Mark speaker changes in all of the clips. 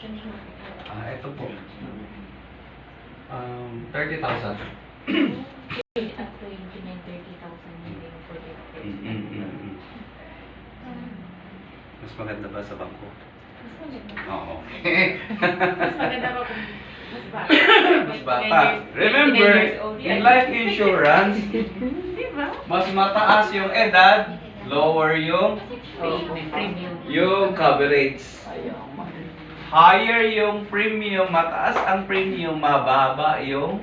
Speaker 1: Ito po. 30,000.
Speaker 2: At 29,30,000 hindi yung for
Speaker 1: Mas maganda ba sa bangko?
Speaker 2: Mas maganda.
Speaker 1: Oo.
Speaker 2: Mas maganda pa kung mas bata.
Speaker 1: Mas bata. Remember, in life insurance,
Speaker 2: Diba?
Speaker 1: mas mataas yung edad, lower yung
Speaker 2: Premium.
Speaker 1: coverage. Higher yung premium, mataas ang premium, mababa yung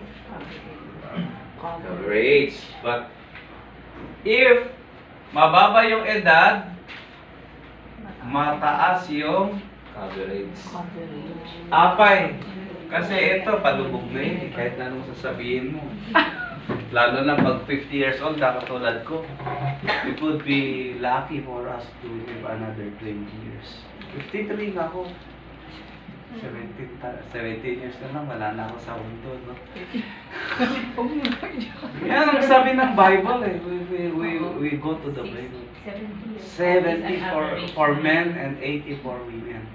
Speaker 1: coverage. But if mababa yung edad, mataas yung coverage. Apay, kasi ito palubog na yun, kahit na anong sasabihin mo. Lalo na pag 50 years old, katulad ko, it would be lucky for us to live another 20 years. 53 na ako. 17 years na lang, wala na ako sa mundo, no? Yan ang sabi ng Bible eh. We go to the Bible. 70 for men and 80 for women.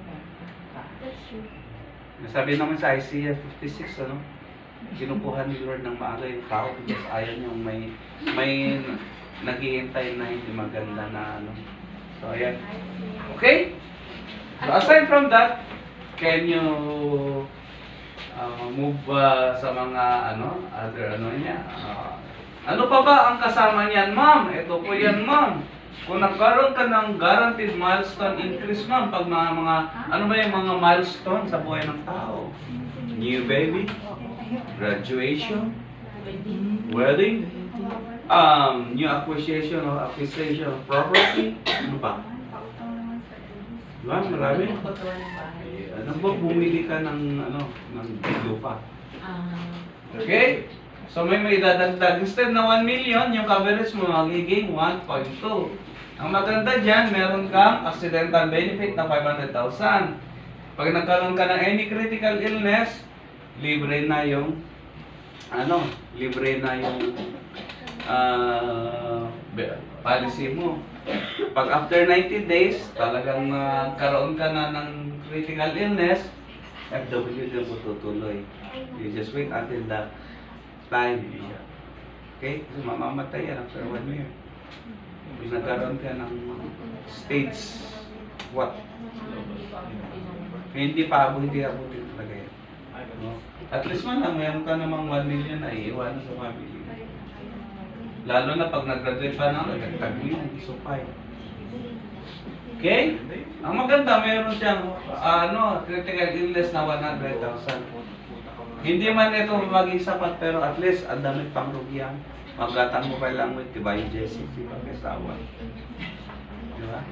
Speaker 1: Sabi naman sa Isaiah 56, ano? Kinukuha ni Lord ng maaga yung tao because ayaw niyong may naghihintay na hindi maganda na ano. So, ayan. Okay? So, aside from that, can you move sa mga other niya? Ano pa ba ang kasama niyan, ma'am? Ito po yan, ma'am. Kung nagkaroon ka ng guaranteed milestone increase, ma'am, pag ano ba yung mga milestone sa buhay ng tao? New baby, graduation, wedding, new acquisition of property, ano pa? Diba? Marami. Ano ba, bumili ka ng lupa. Okay? So may idadagdag. Instead na 1 million, yung coverage mo magiging 1.2. Ang maganda dyan, meron kang accidental benefit na 500,000. Pag nagkaroon ka ng any critical illness, libre na yung policy mo. Pag after 90 days, talagang karoon ka na ng critical illness, FW din mo tutuloy. You just wait until the time. Okay? Kasi mamamatay yan after 1 year. Kung nagkaroon ka ng stage, what? Hindi abutin talaga yan. No? At least man lang, mayroon ka namang 1 million na iiwan sa family. Lalo na pag nag-graduate pa na, nagtag mo yan, isupay. Okay? Ang maganda, mayroon siyang critical illness na 100,000. Hindi man ito maging sapat, pero at least ang dami pang rugyang. Maglatang mo pa lang with Tibayo Jesse, pag-asawa. Diba?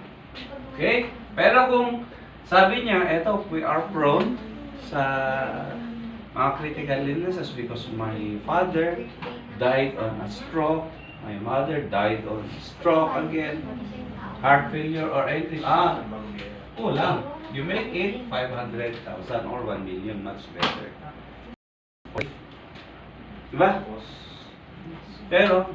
Speaker 1: Okay? Pero kung sabi niya, eto, we are prone sa mga critical illnesses because my father died on a stroke, my mother died on stroke again, heart failure or anything. Kulang. You make it 500,000 or 1 million, much better. Diba? Pero,